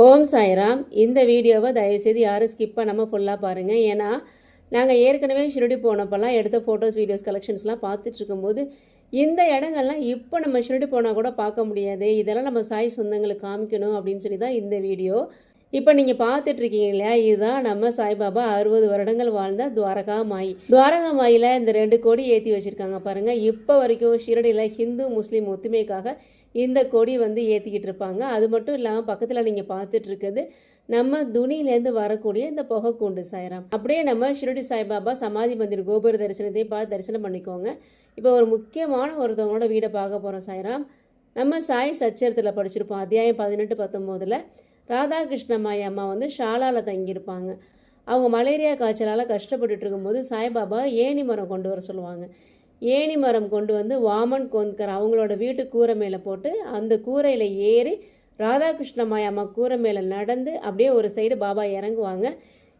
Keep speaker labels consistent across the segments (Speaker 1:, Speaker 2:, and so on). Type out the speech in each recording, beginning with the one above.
Speaker 1: ஓம் சாய்ராம். இந்த வீடியோவை தயவுசெய்து யாரும் ஸ்கிப் பண்ணாமல் ஃபுல்லாக பாருங்கள். ஏன்னா நாங்கள் ஏற்கனவே ஷிரடி போனப்பெல்லாம் எடுத்த ஃபோட்டோஸ் வீடியோஸ் கலெக்ஷன்ஸ்லாம் பார்த்துட்டு இருக்கும்போது இந்த இடங்கள்லாம் இப்போ நம்ம ஷிரடி போனால் கூட பார்க்க முடியாது, இதெல்லாம் நம்ம சாய் சொந்தங்களுக்கு காமிக்கணும் அப்படின்னு சொல்லி தான் இந்த வீடியோ. இப்போ நீங்கள் பார்த்துட்ருக்கீங்க இல்லையா, இதுதான் நம்ம சாய்பாபா 60 வருடங்கள் வாழ்ந்த துவாரகா மாயி. துவாரகா மாயில் இந்த 2 கொடி ஏற்றி வச்சுருக்காங்க பாருங்கள். இப்போ வரைக்கும் ஷிரடியில் ஹிந்து முஸ்லீம் ஒத்துமைக்காக இந்த கொடி வந்து ஏற்றிக்கிட்டு இருப்பாங்க. அது மட்டும் இல்லாமல் பக்கத்தில் நீங்கள் பார்த்துட்டு இருக்கிறது நம்ம துணியிலேருந்து வரக்கூடிய இந்த புகைக்கூண்டு சாய்ராம். அப்படியே நம்ம ஷிரடி சாய்பாபா சமாதி மந்திர் கோபுர தரிசனத்தையும் பார்த்து தரிசனம் பண்ணிக்கோங்க. இப்போ ஒரு முக்கியமான ஒருத்தவங்களோட வீடை பார்க்க போகிறோம் சாய்ராம். நம்ம சாய் சச்சரித்தில் படிச்சிருப்போம், அத்தியாயம் 18-19 ராதாகிருஷ்ணமாயி அம்மா வந்து ஷாலாவில் தங்கியிருப்பாங்க. அவங்க மலேரியா காய்ச்சலால் கஷ்டப்பட்டுட்டு இருக்கும்போது சாய்பாபா ஏணி மரம் கொண்டு வர சொல்லுவாங்க. ஏணி மரம் கொண்டு வந்து வாமன் கோந்த்கர் அவங்களோட வீட்டு கூரை மேலே போட்டு அந்த கூரையில் ஏறி ராதாகிருஷ்ணமாய் அம்மா கூரை மேலே நடந்து அப்படியே ஒரு சைடு பாபா இறங்குவாங்க.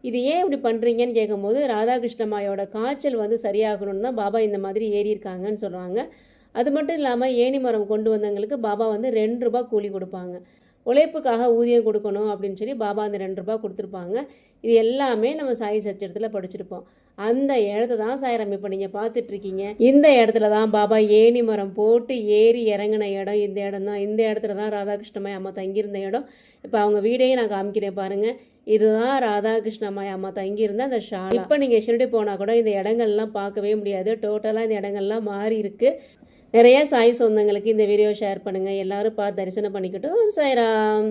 Speaker 1: இது ஏன் இப்படி பண்ணுறீங்கன்னு கேட்கும்போது ராதாகிருஷ்ணமாயோட காய்ச்சல் வந்து சரியாகணும்னு தான் பாபா இந்த மாதிரி ஏறியிருக்காங்கன்னு சொல்லுவாங்க. அது மட்டும் இல்லாமல் ஏணி மரம் கொண்டு வந்தவங்களுக்கு பாபா வந்து 2 ரூபாய் கூலி கொடுப்பாங்க. உழைப்புக்காக ஊதியம் கொடுக்கணும் அப்படின்னு சொல்லி பாபா அந்த 2 ரூபாய் கொடுத்துருப்பாங்க. இது எல்லாமே நம்ம சாய் சச்சரத்தில் படிச்சிருப்போம். அந்த இடத்த தான் சாய்ராம் இப்போ நீங்கள் பார்த்துட்ருக்கீங்க. இந்த இடத்துல தான் பாபா ஏணி மரம் போட்டு ஏறி இறங்கின இடம் இந்த இடம் தான். இந்த இடத்துல தான் ராதாகிருஷ்ணமாய் அம்மா தங்கியிருந்த இடம். இப்போ அவங்க வீடையும் நான் காமிக்கிறேன் பாருங்கள். இதுதான் ராதாகிருஷ்ணமாய் அம்மா தங்கியிருந்த அந்த ஷாலா. இப்போ நீங்கள் ஷிரடி போனால் கூட இந்த இடங்கள்லாம் பார்க்கவே முடியாது. டோட்டலாக இந்த இடங்கள்லாம் மாறி இருக்கு. நிறைய சாய் சொந்தங்களுக்கு இந்த வீடியோ ஷேர் பண்ணுங்கள். எல்லாரும் பார்த்து தரிசனம் பண்ணிக்கட்டும். சாய்ராம்.